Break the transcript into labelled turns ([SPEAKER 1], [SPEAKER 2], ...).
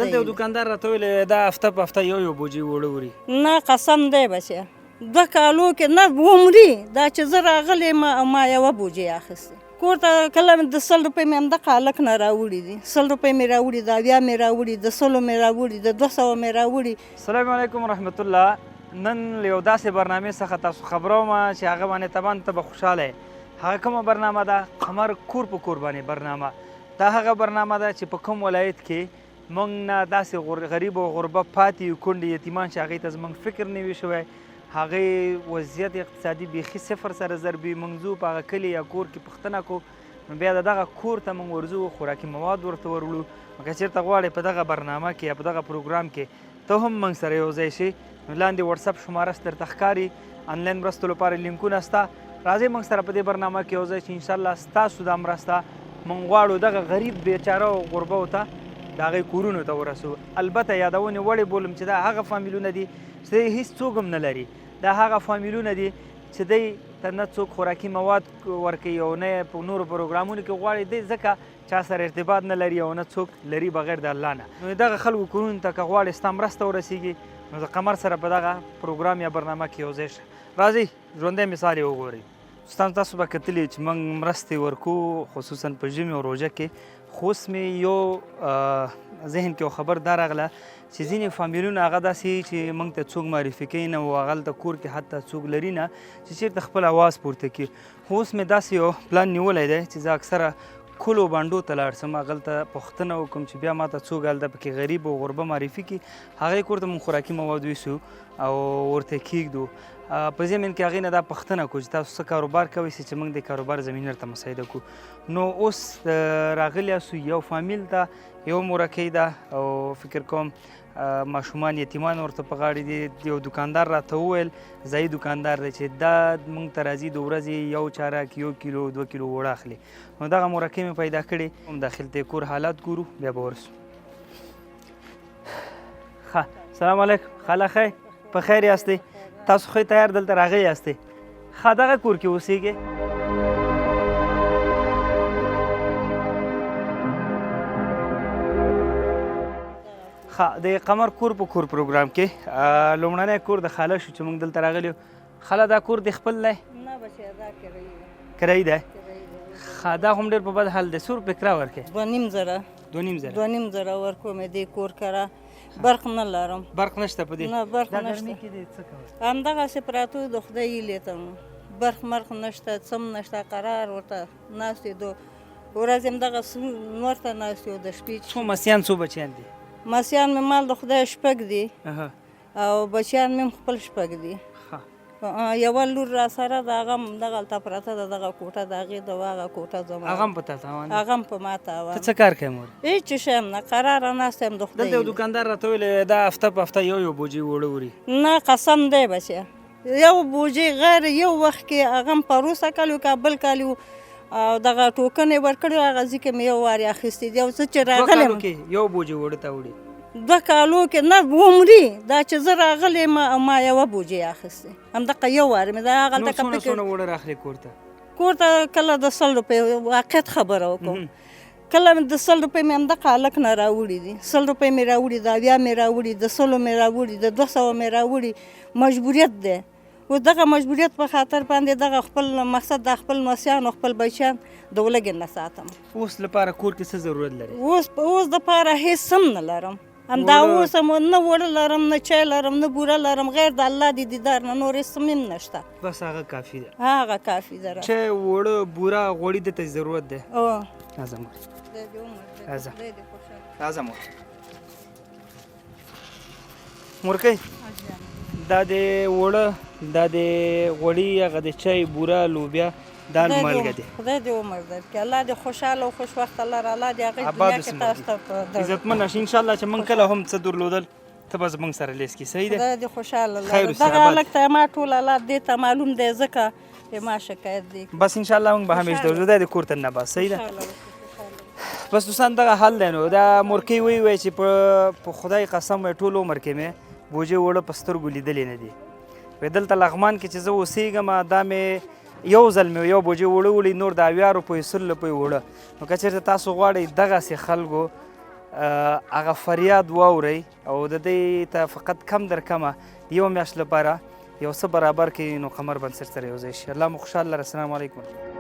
[SPEAKER 1] دلته یو دکاندار راته ویل دا هفته په هفته یو بوجي وړه وړي.
[SPEAKER 2] نه قسم دی بچیا 2 کالو کې نه عمري دا چې زه راغلی ما یوه بوجي اخیستې کور ته کله مې د 100 روپۍ مې همدغه هلک نه راوړي دي 100 روپۍ مې راوړي د 80 مې راوړي د 100 مې راوړي د 200 مې راوړي.
[SPEAKER 1] السلام علیکم ورحمت الله. نن یو داسې برنامې څخه تاسو خبروم چې هغه باندې طبعا ته به خوشحاله یې. هغه کومه برنامه ده؟ قمر کور په کور باندې برنامه. دا هغه برنامه ده چې په کوم ولایت کې موږ نه داسې غریب او غربه پاتې یو کونډې یتیمان چې هغوی ته زموږ فکر نه وي شوی، هغې وضعیت اقتصادي بیخي صفر سره ضرب وي، موږ ځو په هغه کلي یا کور کې پوښتنه کوو، نو بیا د دغه کور ته موږ ورځو، خوراکي مواد ورته وروړو. که چېرته غواړئ په دغه برنامه کې یا په دغه پروګرام کې ته هم موږ سره یو ځای شي، نو لاندې وټساپ شماره درته ښکاري، آنلاین مرستو لپاره لینکونه شته. راځئ موږ سره په دې برنامه کې یو ځای شي. انشاءالله ستاسو دا مرسته موږ غواړو دغه غریب بیچاره او غربو ته د هغوی کورونو ته ورسو. البته یادونې وړې بولم چې دا هغه فامیلونه دي چې دوی هېڅ څوک هم نه لري. دا هغه فامیلونه دي چې دوی ته نه څوک خوراکي مواد ورکوي او نه په نورو پروګرامونو کې غواړي دی ځکه چا سره ارتباط نه لري او نه څوک لري بغیر د الله نه. نو دغه خلکو کورونو ته که غواړې ستا مرسته ورسیږي نو د قمر سره په دغه پروګرام یا برنامه کې یو ځای شه. راځئ ژوندی مثال یې وګورئ. دوستان تاسو به کتلي چې موږ مرستې ورکوو خصوصا په ژمي او روژه کې، خو اوس مې یو ذهن کې یو خبر دا راغله چې ځینې فامیلونه هغه داسې چې موږ ته څوک معرفي کوي نه او هغلته کور کې حتی څوک لري نه چې چېرته خپل اواز پورته کړي. خو اوس مې داسې یو پلان نیولی دی چې زه اکثره کلو بانډو ته لاړ شم، هغلته پوښتنه وکړم چې بیا ماته څوک هلته پکې غریب او غربه معرفي کړي، هغې کور ته موږ خوراکي مواد ویسو او ورته کېږدو. په ضمن کې هغې نه دا پوښتنه کړو چې تاسو څه کاروبار کوئ چې موږ د کاروبار زمینه ورته مساعده کړو. نو اوس راغلي یاستو یو فامیل ته یو مورکۍ ده او فکر کوم ماشومان یتیمان ورته په غاړې دي. یو دکاندار راته وویل، ځایي دکاندار دی، چې دا موږ ته راځي د ورځې یو چارک 1 کیلو 2 کیلو وړه اخلي. نو دغه مورکۍ مې پیدا کړې، هم داخل ته کور حالات ګورو بیا به ورسو. ښه سلام علیکم خاله، خیر په خیر یاستئ؟ تاسو خو تیار دلته راغلي یاستئ؟ ښه دغه کور کې اوسیږئ؟ ښه د قمر کور په کور پروګرام کې لومړنی کور د خاله شو چې موږ دلته راغلي یو. خاله دا کور د خپل دی؟
[SPEAKER 2] نه بچیا دا کرایي ده.
[SPEAKER 1] کرایي دی؟ ښه دا هم ډېر په بد حال دی. څو روپۍ کرایه ورکوې؟
[SPEAKER 2] 2.5 زره 2.5 زره ورکوم دې کور کرا. برق نه لرم.
[SPEAKER 1] برق نشته په دې؟
[SPEAKER 2] نه برق
[SPEAKER 1] دا
[SPEAKER 2] نشته.
[SPEAKER 1] ګرمي کې دی څه کوئ؟
[SPEAKER 2] همدغسې پراته د خدای هیلې ته برق مرق نشته، څه هم نشته، قرار ورته ناست یو. ورځ همدغسې نور ته ناست یو د شپې.
[SPEAKER 1] څو مسیان څو بچیان دي؟
[SPEAKER 2] مسیان مې مال د خدای 6 دي او بچیان مې خپل 6 دي. یوه لور را سره د هغه هم دغلته پرته ده، دغه کوټه د هغې د هغه کوټه زما،
[SPEAKER 1] هغه هم په تا تاوان دی؟
[SPEAKER 2] هغه هم په ما تاوان.
[SPEAKER 1] ته څه کار کوې مور؟
[SPEAKER 2] هېڅ شی هم نه، قراره ناست یم د خدای.
[SPEAKER 1] دلته یو دکاندار راته ویل دا هفته په هفته یو بوجي وړه وړي.
[SPEAKER 2] نه قسم دی بچیا یو بوجي غیر یو وخت کې هغه هم پروسه کال و که بل کال و او دغه ټوکن یې ورکړی، هغه ځای کې مې یو وارې اخیستې دي. او زه چې راغلی
[SPEAKER 1] 2 کالو کې یو بوجي وړه ته وړي؟
[SPEAKER 2] 2 کالو کې نه عمري دا چې زه راغلی ما یوه بوجي اخیستې، همدغه یو وارې مې دا هغلته
[SPEAKER 1] نو څونه وړه راخلې کور ته؟
[SPEAKER 2] کور ته کله د 100 روپۍ واقعیت خبره وکړم، کله مې د 100 روپۍ مې همدغه هلک نه راوړي دي، 100 روپۍ مې راوړي، د 80 مې راوړي، د 100 مې راوړي، د 200 مې راوړي. مجبوریت دی. اوس دغه مجبوریت په خاطر باندې دغه خپل مقصد د خپل مسیان او خپل بچیان د ولږې نه ساتم.
[SPEAKER 1] اوس لپاره کور کې څه ضرورت لري؟
[SPEAKER 2] اوس دپاره هېڅ هم نه لرم. همدا اوس هم نه وړه لرم، نه چای لرم، نه بوره لرم، غیر د الله د دیدار نه نور هېڅ هم نشته.
[SPEAKER 1] بس هغه کافي ده؟
[SPEAKER 2] هغه کافي ده.
[SPEAKER 1] چای، وړه، بوره، غوړي دته ضرورت دی؟ راځه مور، راځه مور. مورکۍ دا د وړه، دا د غوړي، هغه د چای، بوره، لوبیا، دا مالګه دی.
[SPEAKER 2] خدای دې عمر درکړي، الله دې خوشحاله او خوشوخته لره، الله دې هغې دنیا کې تاسو ته
[SPEAKER 1] عزتمنه شي. انشاءالله چې موږ کله هم څه درلودل ته به زموږ سره لیس کړي. صحیح ده؟
[SPEAKER 2] خدای دې خوشحاله لره. دغه هلک ته ما ټول حالات دې ته معلوم دی ځکه چې ما شکایت دی.
[SPEAKER 1] بس انشاءالله موږ به همیش درځو، دا د کور ته نه بس. صحیح ده؟ بس دوستان دغه حل دی. نو دا مورکۍ وایي چې په خدای قسم وایي ټول عمر کې مې بوجۍ وړه په سترګو لیدلې نه دي. وایي دلته لغمان کې چې زه اوسېږم دا مې یو ځل مې یو بوجۍ وړه وړي، نور د 80 روپیو 100 روپیو وړه. نو که چېرته تاسو غواړئ دغسې خلکو هغه فریاد واورئ او د دې ته فقط کم در کمه د یو میاشت لپاره یو څه برابر کړئ نو قمر بنسټ سره یو ځای شي. الله مو خوشحاله لره. السلام علیکم.